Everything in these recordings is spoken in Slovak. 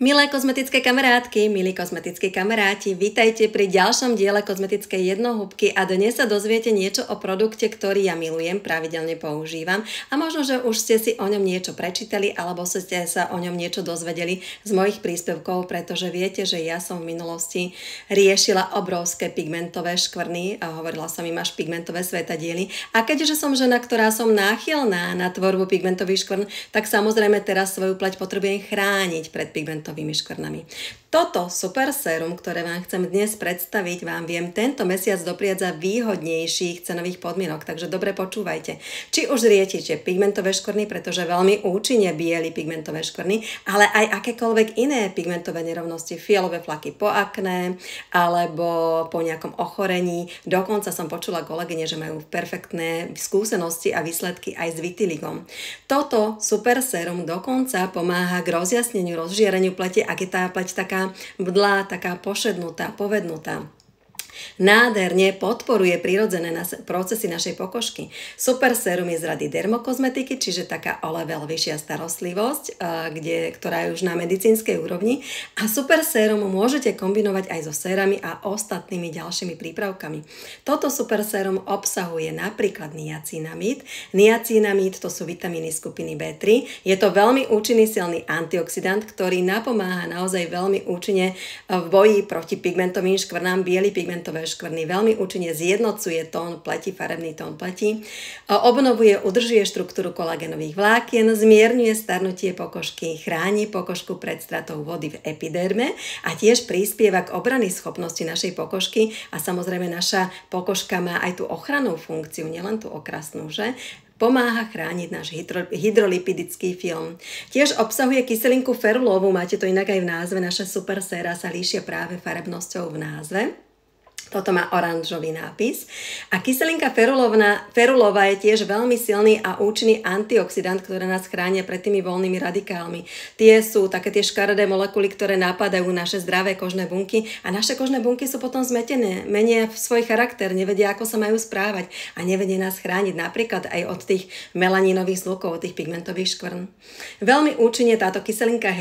Milé kozmetické kamarátky, milí kozmetickí kamaráti, vítajte pri ďalšom diele kozmetickej jednohúbky a dnes sa dozviete niečo o produkte, ktorý ja milujem, pravidelne používam a možno, že už ste si o ňom niečo prečítali alebo ste sa o ňom niečo dozvedeli z mojich príspevkov, pretože viete, že ja som v minulosti riešila obrovské pigmentové škvrny a hovorila som im až pigmentové svetadiely a keďže som žena, ktorá som náchylná na tvorbu pigmentových škvrn, tak samozrejme teraz svoju pleť potrebujem chrániť pred pigmentovými škvrnami. Toto super sérum, ktoré vám chcem dnes predstaviť, vám viem tento mesiac dopriať za výhodnejších cenových podmienok, takže dobre počúvajte. Či už riešite pigmentové škvrny, pretože veľmi účinne bieli pigmentové škvrny, ale aj akékoľvek iné pigmentové nerovnosti, fialové flaky po akné, alebo po nejakom ochorení. Dokonca som počula kolegyne, že majú perfektné skúsenosti a výsledky aj s vitiligom. Toto super sérum dokonca pomáha k rozjasneniu, rozžiereniu plete, ak je tá pleť taká mdlá, taká pošednutá, povednutá. Nádherne podporuje prirodzené procesy našej pokožky. Super sérum je z rady dermokozmetiky, čiže taká o level vyššia starostlivosť, ktorá je už na medicínskej úrovni. A super sérum môžete kombinovať aj so sérami a ostatnými ďalšími prípravkami. Toto super sérum obsahuje napríklad niacinamid. Niacinamid to sú vitamíny skupiny B3. Je to veľmi účinný silný antioxidant, ktorý napomáha naozaj veľmi účinne v boji proti pigmentovým škvrnám. Biely pigmentové škvrny veľmi účinne zjednocuje tón pleti, farebný tón pleti, obnovuje, udržuje štruktúru kolagénových vlákien, zmierňuje starnutie pokožky, chráni pokožku pred stratou vody v epiderme a tiež prispieva k obrany schopnosti našej pokožky a samozrejme naša pokožka má aj tú ochrannú funkciu, nielen tú okrasnú, že? Pomáha chrániť náš hydrolipidický film. Tiež obsahuje kyselinku ferulovú, máte to inak aj v názve, naše super séra sa líšia práve farebnosťou v názve. Toto má oranžový nápis. A kyselinka ferulová je tiež veľmi silný a účinný antioxidant, ktoré nás chránia pred tými voľnými radikálmi. Tie sú také tie škaredé molekuly, ktoré napadajú naše zdravé kožné bunky a naše kožné bunky sú potom zmetené, menia svoj charakter, nevedia, ako sa majú správať a nevedia nás chrániť napríklad aj od tých melanínových zlukov, od tých pigmentových škvrn. Veľmi účinne táto kyselinka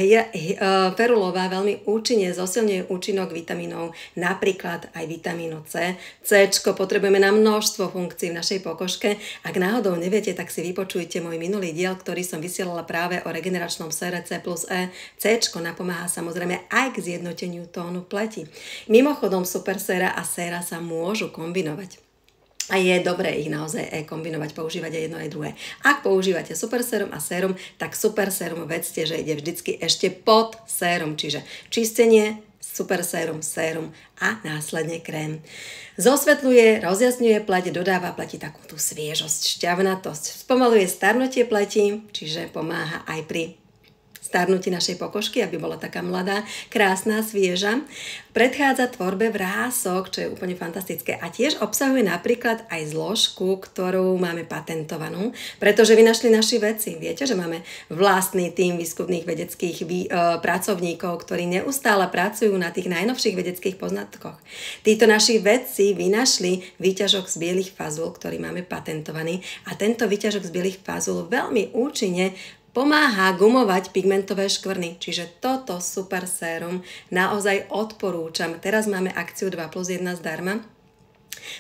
ferulová veľmi účinne zosilňuje účinok vitamínov, napríklad aj vitamínu C. Cčko potrebujeme na množstvo funkcií v našej pokožke. Ak náhodou neviete, tak si vypočujte môj minulý diel, ktorý som vysielala práve o regeneračnom sére C+E. Cčko napomáha samozrejme aj k zjednoteniu tónu pleti. Mimochodom super séra a séra sa môžu kombinovať. A je dobré ich naozaj kombinovať, používať aj jedno aj druhé. Ak používate super sérum a sérum, tak super sérum vedzte, že ide vždycky ešte pod sérum, čiže čistenie, super sérum, sérum a následne krém. Zosvetľuje, rozjasňuje pleť, dodáva pleti takú tú sviežosť, šťavnatosť. Spomaluje starnutie pleti, čiže pomáha aj pri starnutí našej pokožky, aby bola taká mladá, krásna, svieža. Predchádza tvorbe vrások, čo je úplne fantastické. A tiež obsahuje napríklad aj zložku, ktorú máme patentovanú, pretože vynašli naši vedci. Viete, že máme vlastný tím výskumných vedeckých pracovníkov, ktorí neustále pracujú na tých najnovších vedeckých poznatkoch. Títo naši vedci vynašli výťažok z bielých fazul, ktorý máme patentovaný a tento výťažok z bielých fazul veľmi účinne pomáha gumovať pigmentové škvrny, čiže toto super sérum naozaj odporúčam. Teraz máme akciu 2+1 zdarma.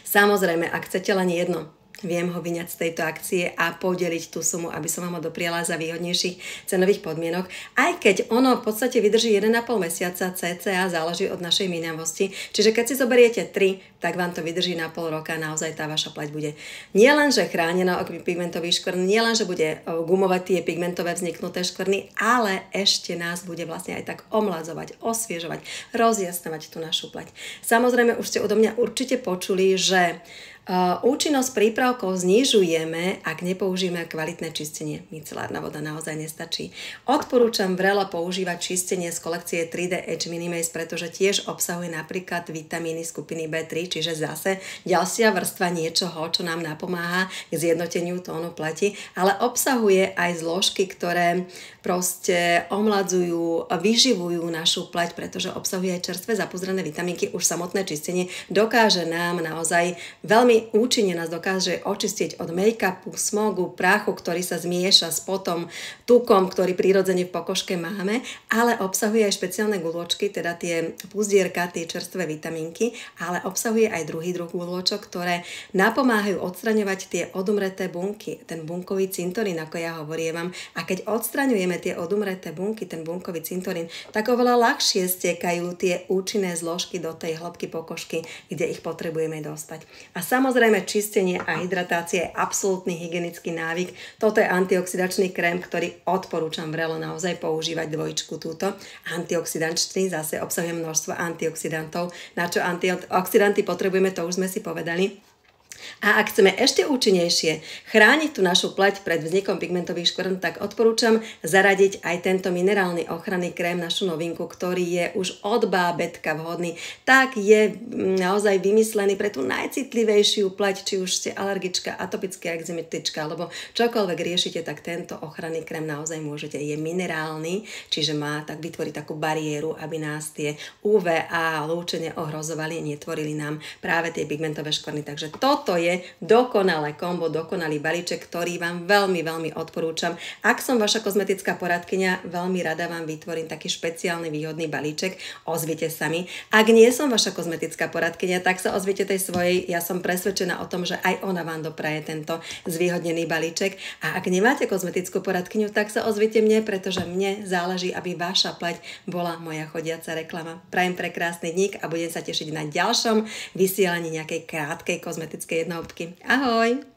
Samozrejme, ak chcete len jedno, viem ho vyňať z tejto akcie a podeliť tú sumu, aby som vám ho dopriala za výhodnejších cenových podmienok. Aj keď ono v podstate vydrží 1,5 mesiaca cca, záleží od našej minavosti. Čiže keď si zoberiete 3, tak vám to vydrží na pol roka. Naozaj tá vaša pleť bude nielenže chránená od pigmentových škvrn, nielenže bude gumovať tie pigmentové vzniknuté škvrny, ale ešte nás bude vlastne aj tak omladzovať, osviežovať, rozjasňovať tú našu pleť. Samozrejme, už ste odo mňa určite počuli, že účinnosť prípravkov znižujeme, ak nepoužijeme kvalitné čistenie. Micelárna voda naozaj nestačí. Odporúčam vrelo používať čistenie z kolekcie 3D Edge Minimaze, pretože tiež obsahuje napríklad vitamíny skupiny B3, čiže zase ďalšia vrstva niečoho, čo nám napomáha k zjednoteniu tónu pleti, ale obsahuje aj zložky, ktoré proste omladzujú, vyživujú našu pleť, pretože obsahuje aj čerstvé zapuzdrané vitamínky. Už samotné čistenie dokáže nám naozaj veľmi účinne nás dokáže očistiť od make-upu, smogu, prachu, ktorý sa zmieša s potom, tukom, ktorý prirodzene v pokožke máme, ale obsahuje aj špeciálne guľôčky, teda tie puzdierka, tie čerstvé vitamínky, ale obsahuje aj druhý druh guľôčok, ktoré napomáhajú odstraňovať tie odumreté bunky, ten bunkový cintorín, ako ja hovorievam. A keď odstraňujeme tie odumreté bunky, ten bunkový cintorín, tak oveľa ľahšie stiekajú tie účinné zložky do tej hĺbky pokožky, kde ich potrebujeme dostať. A samozrejme čistenie a hydratácia je absolútny hygienický návyk. Toto je antioxidačný krém, ktorý odporúčam vrelo naozaj používať dvojičku túto. Antioxidačný zase obsahuje množstvo antioxidantov. Na čo antioxidanty potrebujeme, to už sme si povedali. A ak chceme ešte účinnejšie chrániť tú našu pleť pred vznikom pigmentových škvrn, tak odporúčam zaradiť aj tento minerálny ochranný krém, našu novinku, ktorý je už od bábätka vhodný. Tak je naozaj vymyslený pre tú najcitlivejšiu pleť, či už ste alergička, atopická ekzematička, alebo čokoľvek riešite, tak tento ochranný krém naozaj môžete. Je minerálny, čiže má tak vytvoriť takú bariéru, aby nás tie UVA lúčenie ohrozovali, netvorili nám práve tie pigmentové škvrny. Takže toto je dokonalé kombo, dokonalý balíček, ktorý vám veľmi, veľmi odporúčam. Ak som vaša kozmetická poradkyňa, veľmi rada vám vytvorím taký špeciálny výhodný balíček. Ozvite sa mi. Ak nie som vaša kozmetická poradkyňa, tak sa ozvite tej svojej. Ja som presvedčená o tom, že aj ona vám dopraje tento zvýhodnený balíček. A ak nemáte kozmetickú poradkyňu, tak sa ozvite mne, pretože mne záleží, aby vaša pleť bola moja chodiaca reklama. Prajem prekrásny dník a budem sa tešiť na ďalšom vysielaní nejakej krátkej kozmetickej jednohúbky. Ahoj!